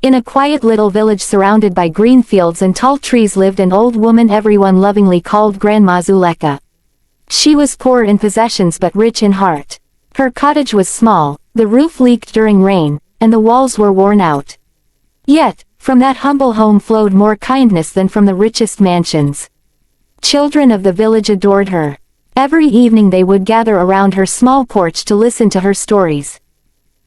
In a quiet little village surrounded by green fields and tall trees lived an old woman everyone lovingly called Grandma Zuleka. She was poor in possessions but rich in heart. Her cottage was small, the roof leaked during rain, and the walls were worn out. Yet, from that humble home flowed more kindness than from the richest mansions. Children of the village adored her. Every evening they would gather around her small porch to listen to her stories.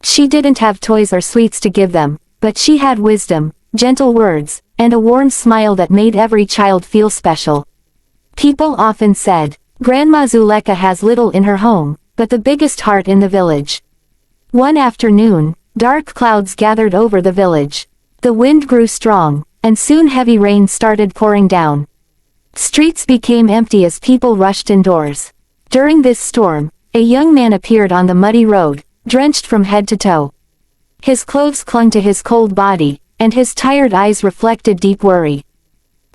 She didn't have toys or sweets to give them, but she had wisdom, gentle words, and a warm smile that made every child feel special. People often said, "Grandma Zuleka has little in her home, but the biggest heart in the village." One afternoon, dark clouds gathered over the village. The wind grew strong, and soon heavy rain started pouring down. Streets became empty as people rushed indoors. During this storm, a young man appeared on the muddy road, drenched from head to toe. His clothes clung to his cold body, and his tired eyes reflected deep worry.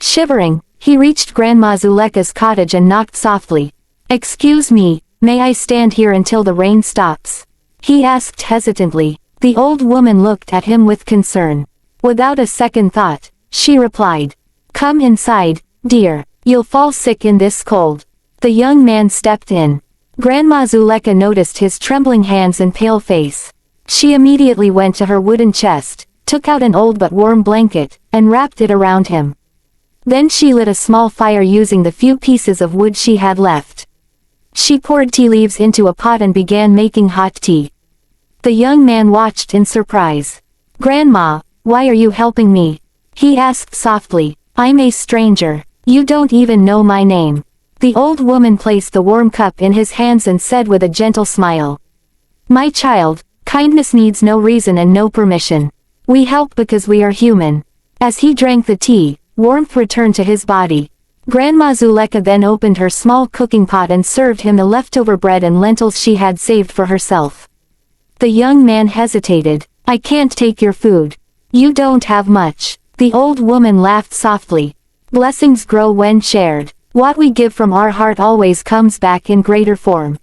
Shivering, he reached Grandma Zuleka's cottage and knocked softly. "Excuse me, may I stand here until the rain stops?" he asked hesitantly. The old woman looked at him with concern. Without a second thought, she replied, "Come inside, dear. You'll fall sick in this cold." The young man stepped in. Grandma Zuleka noticed his trembling hands and pale face. She immediately went to her wooden chest, took out an old but warm blanket, and wrapped it around him. Then she lit a small fire using the few pieces of wood she had left. She poured tea leaves into a pot and began making hot tea. The young man watched in surprise. "Grandma, why are you helping me?" he asked softly. "I'm a stranger. You don't even know my name." The old woman placed the warm cup in his hands and said with a gentle smile, "My child, kindness needs no reason and no permission. We help because we are human." As he drank the tea, warmth returned to his body. Grandma Zuleka then opened her small cooking pot and served him the leftover bread and lentils she had saved for herself. The young man hesitated. "I can't take your food. You don't have much." The old woman laughed softly. "Blessings grow when shared. What we give from our heart always comes back in greater form."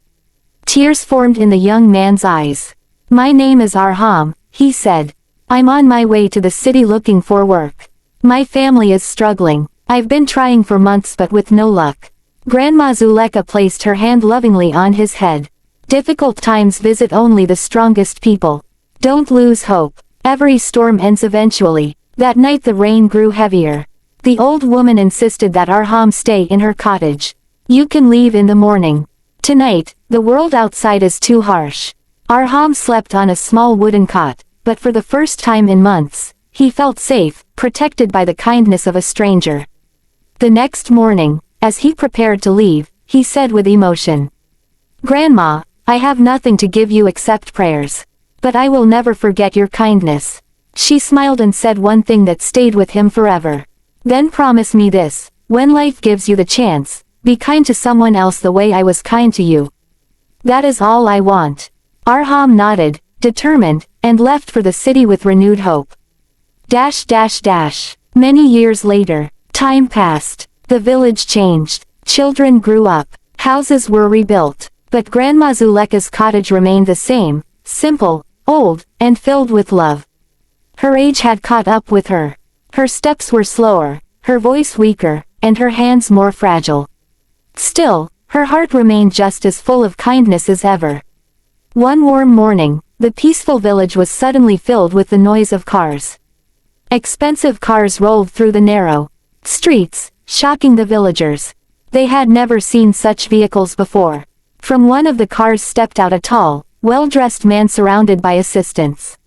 Tears formed in the young man's eyes. "My name is Arham," he said. "I'm on my way to the city looking for work. My family is struggling. I've been trying for months but with no luck." Grandma Zuleka placed her hand lovingly on his head. "Difficult times visit only the strongest people. Don't lose hope. Every storm ends eventually." That night the rain grew heavier. The old woman insisted that Arham stay in her cottage. "You can leave in the morning. Tonight, the world outside is too harsh." Arham slept on a small wooden cot, but for the first time in months, he felt safe, protected by the kindness of a stranger. The next morning, as he prepared to leave, he said with emotion, "Grandma, I have nothing to give you except prayers. But I will never forget your kindness." She smiled and said one thing that stayed with him forever. "Then promise me this, when life gives you the chance, be kind to someone else the way I was kind to you. That is all I want." Arham nodded, determined, and left for the city with renewed hope. Many years later, time passed. The village changed. Children grew up. Houses were rebuilt. But Grandma Zuleka's cottage remained the same, simple, old, and filled with love. Her age had caught up with her. Her steps were slower, her voice weaker, and her hands more fragile. Still, her heart remained just as full of kindness as ever. One warm morning, the peaceful village was suddenly filled with the noise of cars. Expensive cars rolled through the narrow streets, shocking the villagers. They had never seen such vehicles before. From one of the cars stepped out a tall, well-dressed man surrounded by assistants.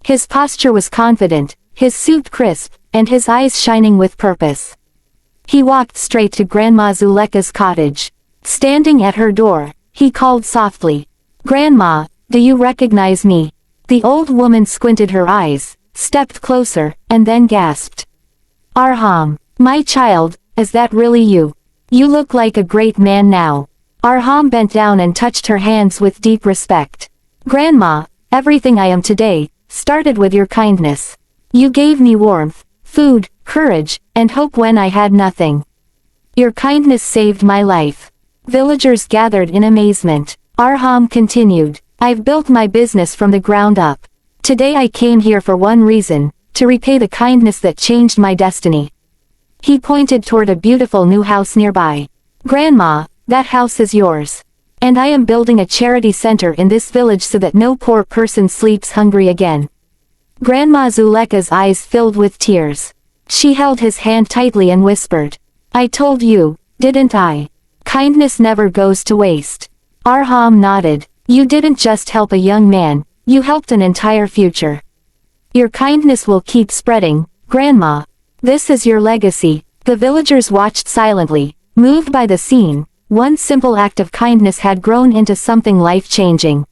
His posture was confident, his suit crisp, and his eyes shining with purpose. He walked straight to Grandma Zuleka's cottage. Standing at her door, he called softly, "Grandma, do you recognize me?" The old woman squinted her eyes, stepped closer, and then gasped. "Arham, my child, is that really you? You look like a great man now." Arham bent down and touched her hands with deep respect. "Grandma, everything I am today, started with your kindness. You gave me warmth, food, courage, and hope when I had nothing. Your kindness saved my life." Villagers gathered in amazement. Arham continued, "I've built my business from the ground up. Today I came here for one reason, to repay the kindness that changed my destiny." He pointed toward a beautiful new house nearby. "Grandma, that house is yours. And I am building a charity center in this village so that no poor person sleeps hungry again." Grandma Zuleka's eyes filled with tears. She held his hand tightly and whispered, "I told you, didn't I? Kindness never goes to waste." Arham nodded. "You didn't just help a young man, you helped an entire future. Your kindness will keep spreading, Grandma. This is your legacy." The villagers watched silently, moved by the scene. One simple act of kindness had grown into something life-changing.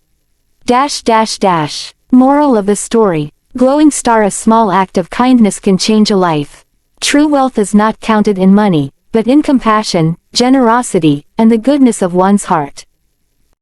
Moral of the story. Glowing star: a small act of kindness can change a life. True wealth is not counted in money, but in compassion, generosity, and the goodness of one's heart.